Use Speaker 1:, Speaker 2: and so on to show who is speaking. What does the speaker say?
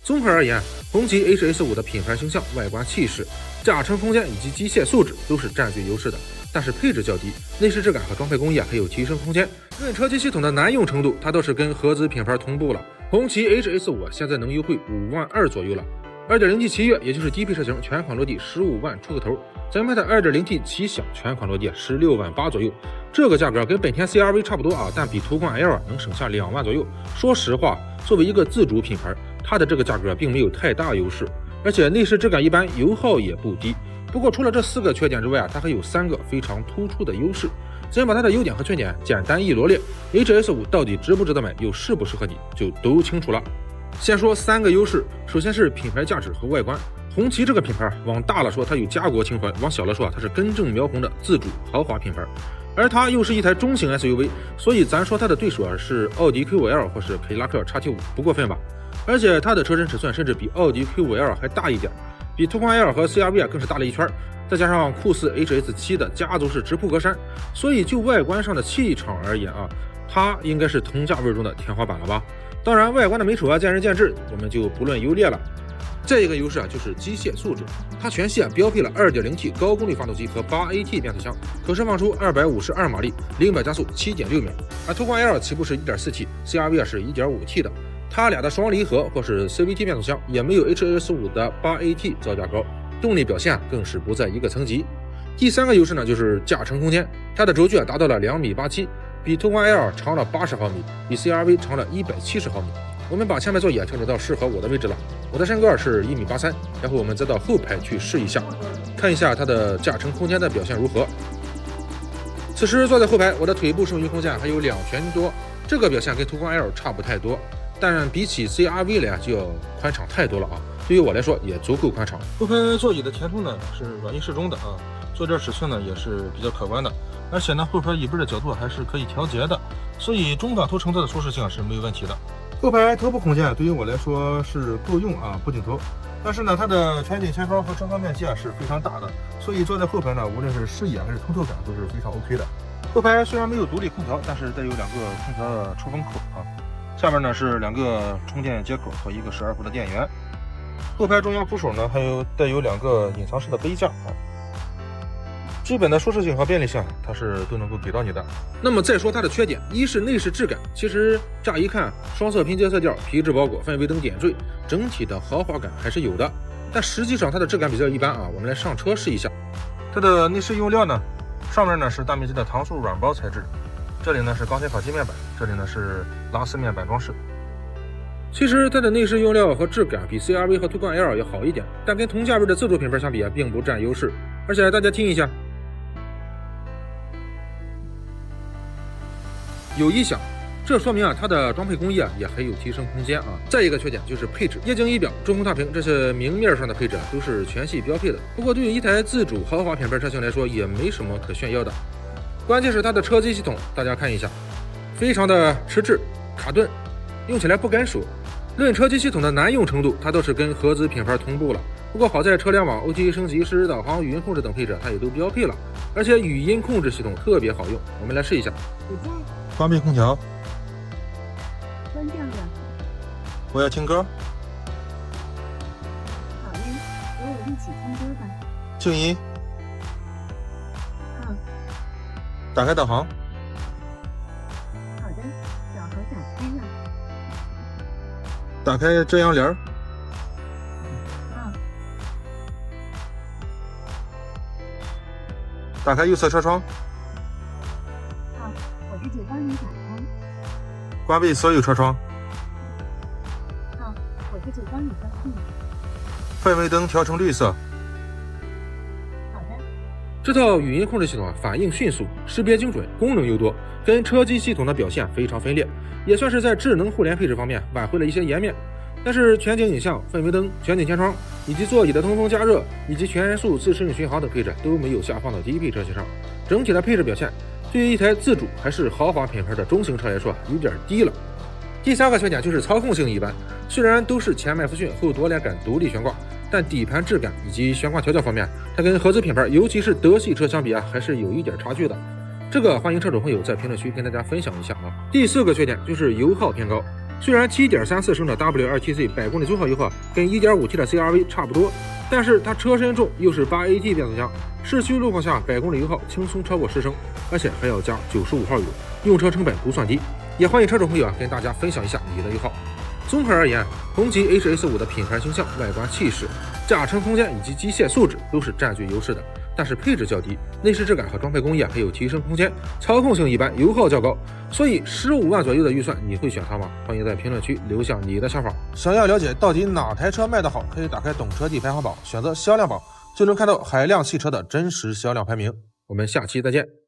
Speaker 1: 综合而言，红旗 HS5 的品牌形象、外观气势、驾乘空间以及机械素质都是占据优势的，但是配置较低，内饰质感和装配工艺还有提升空间。论车机系统的难用程度，它倒是跟合资品牌同步了。红旗 HS5 现在能优惠5万2左右了。2.0T 7月，也就是低配车型，全款落地15万出个头。咱们的 2.0T 奇享全款落地16万8左右，这个价格跟本田 CR-V 差不多啊，但比途观 L 能省下2万左右。说实话，作为一个自主品牌，它的这个价格并没有太大优势，而且内饰质感一般，油耗也不低。不过除了这4个缺点之外啊，它还有3个非常突出的优势。咱把它的优点和缺点简单一罗列 ，HS5 到底值不值得买，又适不适合你，就都清楚了。先说3个优势，首先是品牌价值和外观。红旗这个品牌，往大了说它有家国情怀，往小了说它是根正苗红的自主豪华品牌，而它又是一台中型 SUV， 所以咱说它的对手是奥迪 Q5L 或是凯迪拉克 XT5 不过分吧？而且它的车身尺寸甚至比奥迪 Q5L 还大一点，比途观 L 和 CR-V 更是大了一圈，再加上酷似 HS7 的家族式直瀑格栅，所以就外观上的气场而言啊，它应该是同价位中的天花板了吧？当然，外观的美丑见仁见智，我们就不论优劣了。再一个优势就是机械素质，它全系标配了 2.0T 高功率发动机和 8AT 变速箱，可释放出252马力，0-100加速7.6秒。而途观 L 起步是 1.4T， CR-V 是 1.5T 的，它俩的双离合或是 CVT 变速箱也没有 HS5 的 8AT 造价高，动力表现更是不在一个层级。第3个优势呢，就是驾乘空间，它的轴距达到了2.87米，比途观 L 长了80毫米，比 CR-V 长了170毫米。我们把前排座椅调整到适合我的位置了，我的身高是1.83米，然后我们再到后排去试一下，看一下它的驾乘空间的表现如何。此时坐在后排，我的腿部剩余空间还有2拳多，这个表现跟途观 L 差不太多，但比起 CR-V 来就要宽敞太多了啊。对于我来说也足够宽敞。
Speaker 2: 后排座椅的前凸呢是软硬适中的啊，坐垫尺寸呢也是比较可观的，而且呢后排椅背的角度还是可以调节的，所以中档头乘坐的舒适性是没有问题的。后排头部空间对于我来说是够用啊，不顶头。但是呢，它的全景天窗和车窗面积是非常大的，所以坐在后排呢，无论是视野还是通透感都是非常 OK 的。后排虽然没有独立空调，但是带有2个空调的出风口啊，下面呢是2个充电接口和一个12伏的电源。后排中央扶手呢还有带有2个隐藏式的杯架啊。基本的舒适性和便利性，它是都能够给到你的。
Speaker 1: 那么再说它的缺点，一是内饰质感，其实乍一看双色拼接色调、皮质包裹、氛围灯点缀，整体的豪华感还是有的，但实际上它的质感比较一般啊。我们来上车试一下。
Speaker 2: 它的内饰用料呢，上面呢是大面积的搪塑软包材质，这里呢是钢铁烤漆面板，这里呢是拉丝面板装饰。
Speaker 1: 其实它的内饰用料和质感比 CR-V 和途观 L 要好一点，但跟同价位的自主品牌相比并不占优势。而且大家听一下，有异响，这说明它的装配工艺也还有提升空间啊。再一个缺点就是配置，液晶仪表、中控大屏这些明面上的配置都是全系标配的。不过对于一台自主豪华品牌车型来说，也没什么可炫耀的。关键是它的车机系统，大家看一下，非常的迟滞、卡顿，用起来不敢说。论车机系统的难用程度，它倒是跟合资品牌同步了。不过好在车联网、OTA 升级、实时导航、语音控制等配置它也都标配了，而且语音控制系统特别好用。我们来试一下。
Speaker 2: 关闭空调，
Speaker 3: 关掉了。
Speaker 2: 我要听歌。
Speaker 3: 好嘞，和我一起听歌吧。
Speaker 2: 静音。
Speaker 3: 好。
Speaker 2: 打开导航。
Speaker 3: 好的，导航打开了。
Speaker 2: 打开遮阳帘。
Speaker 3: 好。
Speaker 2: 打开右侧车窗。
Speaker 3: 好，我这就帮你打开。
Speaker 2: 关闭所有车窗。
Speaker 3: 好，我这就帮你关闭。
Speaker 2: 氛围灯调成绿色。
Speaker 3: 好的。
Speaker 1: 这套语音控制系统反应迅速，识别精准，功能又多，跟车机系统的表现非常分裂，也算是在智能互联配置方面挽回了一些颜面。但是全景影像、氛围灯、全景天窗以及座椅的通风加热以及全速自适应巡航等配置都没有下放到低配车型上，整体的配置表现对于一台自主还是豪华品牌的中型车来说有点低了。第3个缺点就是操控性一般，虽然都是前麦弗逊后多连杆独立悬挂，但底盘质感以及悬挂调教方面，它跟合资品牌尤其是德系车相比还是有一点差距的。这个欢迎车主朋友在评论区跟大家分享一下啊。第4个缺点就是油耗偏高，虽然7.34升的 WLTC 100公里最后油耗跟 1.5T 的 CR-V 差不多，但是它车身重，又是8AT 变速箱，市区路况下100公里油耗轻松超过10升，而且还要加95号油，用车成本不算低。也欢迎车主朋友跟大家分享一下你的油耗。综合而言，红旗 HS5 的品牌形象、外观气势、驾乘空间以及机械素质都是占据优势的，但是配置较低，内饰质感和装配工艺还有提升空间，操控性一般，油耗较高。所以15万左右的预算，你会选它吗？欢迎在评论区留下你的想法。
Speaker 2: 想要了解到底哪台车卖得好，可以打开懂车帝排行榜，选择销量榜，就能看到海量汽车的真实销量排名。
Speaker 1: 我们下期再见。